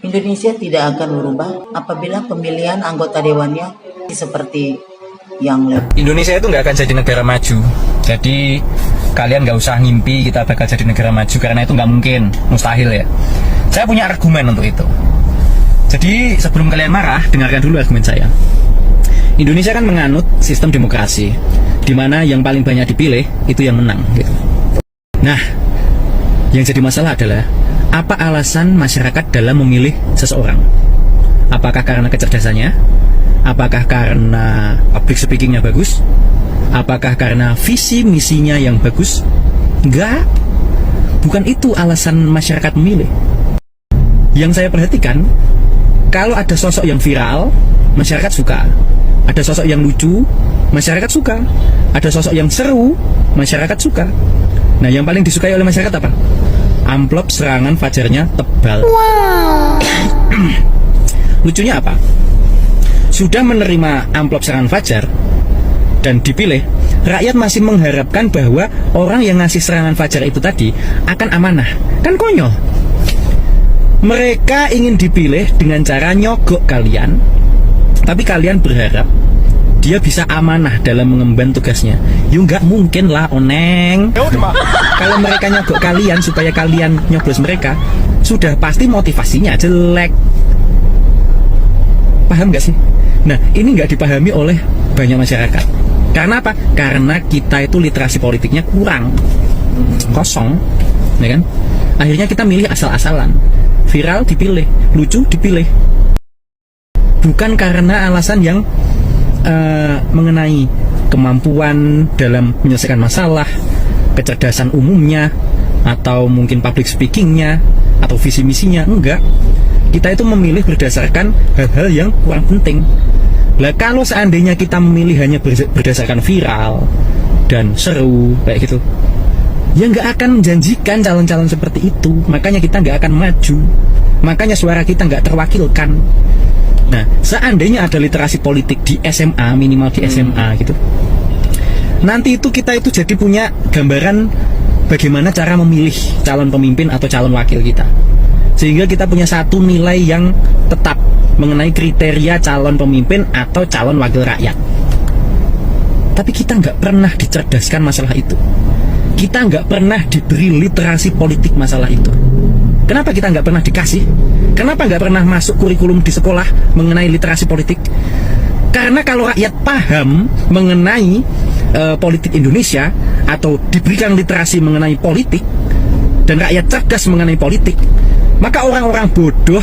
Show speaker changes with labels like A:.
A: Indonesia tidak akan berubah apabila pemilihan anggota dewannya seperti yang lain.
B: Indonesia itu nggak akan jadi negara maju. Jadi kalian nggak usah ngimpi kita bakal jadi negara maju, karena itu nggak mungkin, mustahil ya. Saya punya argumen untuk itu. Jadi sebelum kalian marah, dengarkan dulu argumen saya. Indonesia kan menganut sistem demokrasi, di mana yang paling banyak dipilih itu yang menang gitu. Nah, yang jadi masalah adalah apa alasan masyarakat dalam memilih seseorang? Apakah karena kecerdasannya? Apakah karena public speakingnya bagus? Apakah karena visi misinya yang bagus? Enggak. Bukan itu alasan masyarakat memilih. Yang saya perhatikan, kalau ada sosok yang viral, masyarakat suka. Ada sosok yang lucu, masyarakat suka. Ada sosok yang seru, masyarakat suka. Nah, yang paling disukai oleh masyarakat apa? Amplop serangan fajarnya tebal. Wow. Lucunya apa? Sudah menerima amplop serangan fajar dan dipilih, rakyat masih mengharapkan bahwa orang yang ngasih serangan fajar itu tadi akan amanah. Kan konyol. Mereka ingin dipilih dengan cara nyogok kalian, tapi kalian berharap dia bisa amanah dalam mengemban tugasnya. Yuk, nggak mungkin lah, oneng. Kalau mereka nyogok kalian supaya kalian nyoblos mereka, sudah pasti motivasinya jelek. Paham nggak sih? Nah, ini nggak dipahami oleh banyak masyarakat. Karena apa? Karena kita itu literasi politiknya kurang, kosong, ya kan? Akhirnya kita milih asal-asalan. Viral dipilih, lucu dipilih. Bukan karena alasan yang mengenai kemampuan dalam menyelesaikan masalah, kecerdasan umumnya, atau mungkin public speakingnya, atau visi misinya. Enggak. Kita itu memilih berdasarkan hal-hal yang kurang penting. Lah, kalau seandainya kita memilih hanya berdasarkan viral dan seru kayak gitu, ya nggak akan menjanjikan calon-calon seperti itu. Makanya kita nggak akan maju. Makanya suara kita nggak terwakilkan. Nah, seandainya ada literasi politik di SMA, minimal di SMA gitu, nanti itu kita itu jadi punya gambaran bagaimana cara memilih calon pemimpin atau calon wakil kita, sehingga kita punya satu nilai yang tetap mengenai kriteria calon pemimpin atau calon wakil rakyat. Tapi kita nggak pernah dicerdaskan masalah itu. Kita nggak pernah diberi literasi politik masalah itu. Kenapa kita nggak pernah dikasih? Kenapa nggak pernah masuk kurikulum di sekolah mengenai literasi politik? Karena kalau rakyat paham mengenai politik Indonesia, atau diberikan literasi mengenai politik, dan rakyat cerdas mengenai politik, maka orang-orang bodoh